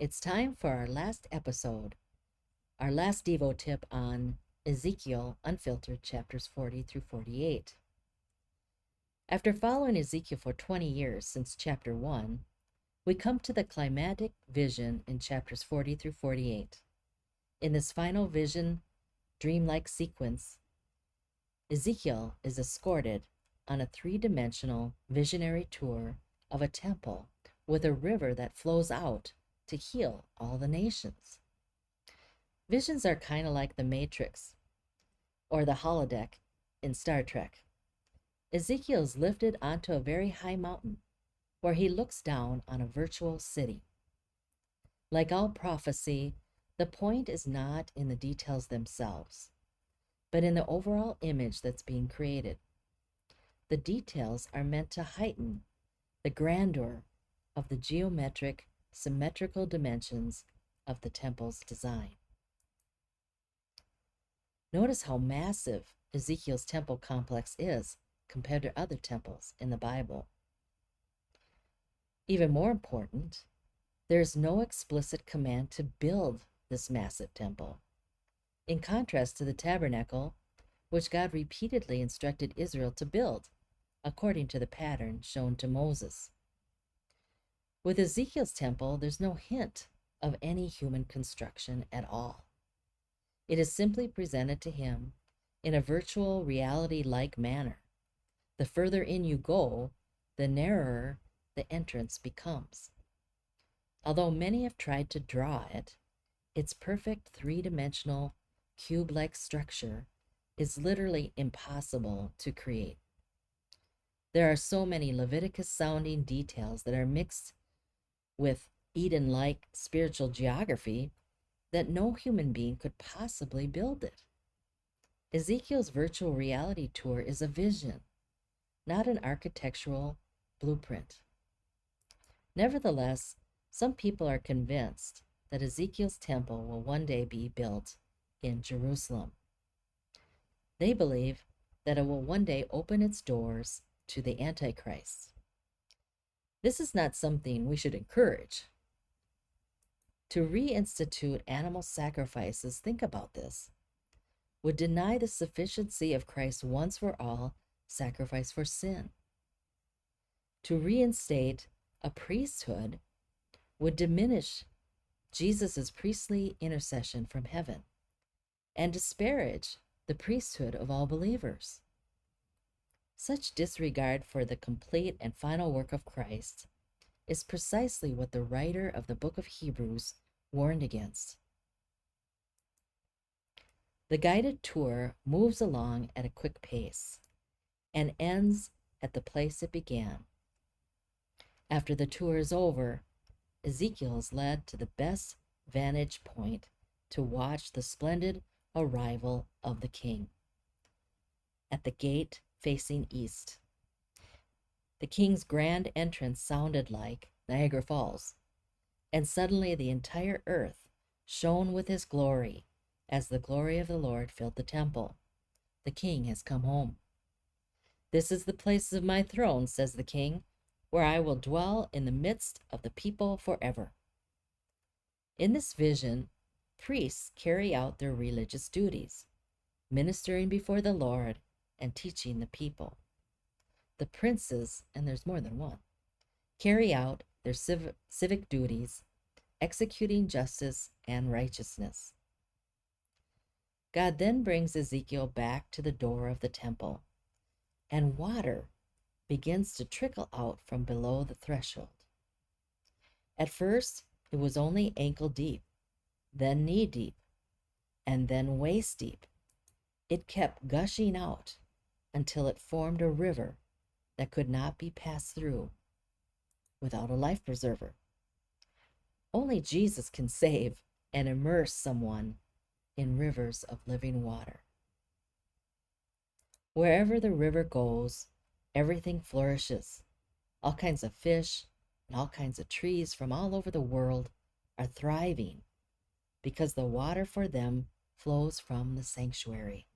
It's time for our last episode, our last Devo tip on Ezekiel Unfiltered, chapters 40 through 48. After following Ezekiel for 20 years since chapter 1, we come to the Climatic Vision in chapters 40 through 48. In this final vision, dreamlike sequence, Ezekiel is escorted on a three-dimensional visionary tour of a temple with a river that flows out to heal all the nations. Visions are kind of like the Matrix or the holodeck in Star Trek. Ezekiel is lifted onto a very high mountain where he looks down on a virtual city. Like all prophecy, the point is not in the details themselves, but in the overall image that's being created. The details are meant to heighten the grandeur of the geometric, symmetrical dimensions of the temple's design. Notice how massive Ezekiel's temple complex is compared to other temples in the Bible. Even more important, there is no explicit command to build this massive temple, in contrast to the tabernacle, which God repeatedly instructed Israel to build, according to the pattern shown to Moses. With Ezekiel's temple, there's no hint of any human construction at all. It is simply presented to him in a virtual reality-like manner. The further in you go, the narrower the entrance becomes. Although many have tried to draw it, its perfect three-dimensional, cube-like structure is literally impossible to create. There are so many Leviticus-sounding details that are mixed with Eden-like spiritual geography that no human being could possibly build it. Ezekiel's virtual reality tour is a vision, not an architectural blueprint. Nevertheless, some people are convinced that Ezekiel's temple will one day be built in Jerusalem. They believe that it will one day open its doors to the Antichrist. This is not something we should encourage. To reinstitute animal sacrifices, think about this, would deny the sufficiency of Christ's once for all sacrifice for sin. To reinstate a priesthood would diminish Jesus' priestly intercession from heaven and disparage the priesthood of all believers. Such disregard for the complete and final work of Christ is precisely what the writer of the book of Hebrews warned against. The guided tour moves along at a quick pace and ends at the place it began. After the tour is over, Ezekiel is led to the best vantage point to watch the splendid arrival of the king. At the gate facing east, the king's grand entrance sounded like Niagara Falls, and suddenly the entire earth shone with his glory as the glory of the Lord filled the temple. The king has come home. "This is the place of my throne," says the king, "where I will dwell in the midst of the people forever." In this vision, priests carry out their religious duties, ministering before the Lord and teaching the people. The princes, and there's more than one, carry out their civic duties, executing justice and righteousness. God then brings Ezekiel back to the door of the temple, and water begins to trickle out from below the threshold. At first, it was only ankle deep, then knee deep, and then waist deep. It kept gushing out until it formed a river that could not be passed through without a life preserver. Only Jesus can save and immerse someone in rivers of living water. Wherever the river goes, everything flourishes. All kinds of fish and all kinds of trees from all over the world are thriving because the water for them flows from the sanctuary.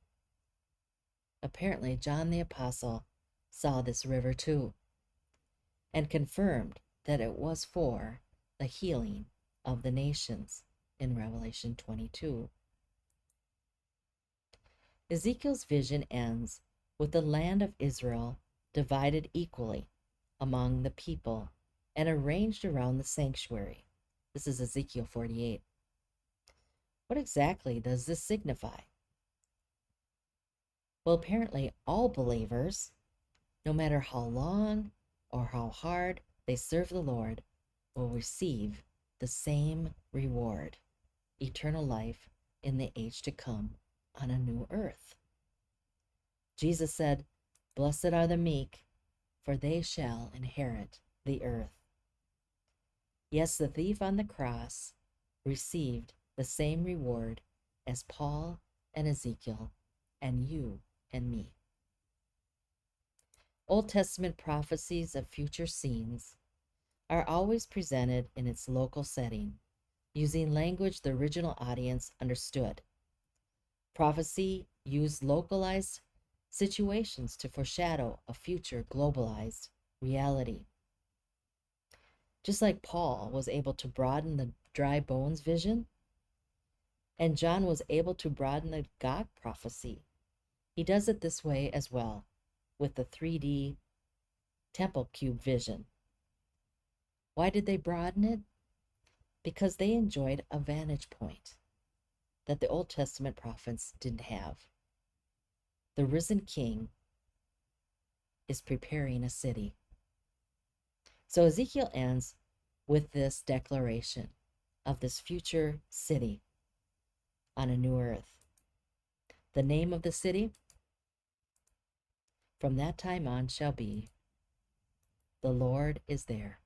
Apparently, John the Apostle saw this river too and confirmed that it was for the healing of the nations in Revelation 22. Ezekiel's vision ends with the land of Israel divided equally among the people and arranged around the sanctuary. This is Ezekiel 48. What exactly does this signify? Well, apparently all believers, no matter how long or how hard they serve the Lord, will receive the same reward, eternal life in the age to come on a new earth. Jesus said, "Blessed are the meek, for they shall inherit the earth." Yes, the thief on the cross received the same reward as Paul and Ezekiel and you and me. Old Testament prophecies of future scenes are always presented in its local setting, using language the original audience understood. Prophecy used localized situations to foreshadow a future globalized reality. Just like Paul was able to broaden the dry bones vision, and John was able to broaden the Gog prophecy, he does it this way as well with the 3D temple cube vision. Why did they broaden it? Because they enjoyed a vantage point that the Old Testament prophets didn't have. The risen king is preparing a city. So Ezekiel ends with this declaration of this future city on a new earth. The name of the city from that time on shall be, "The Lord is there."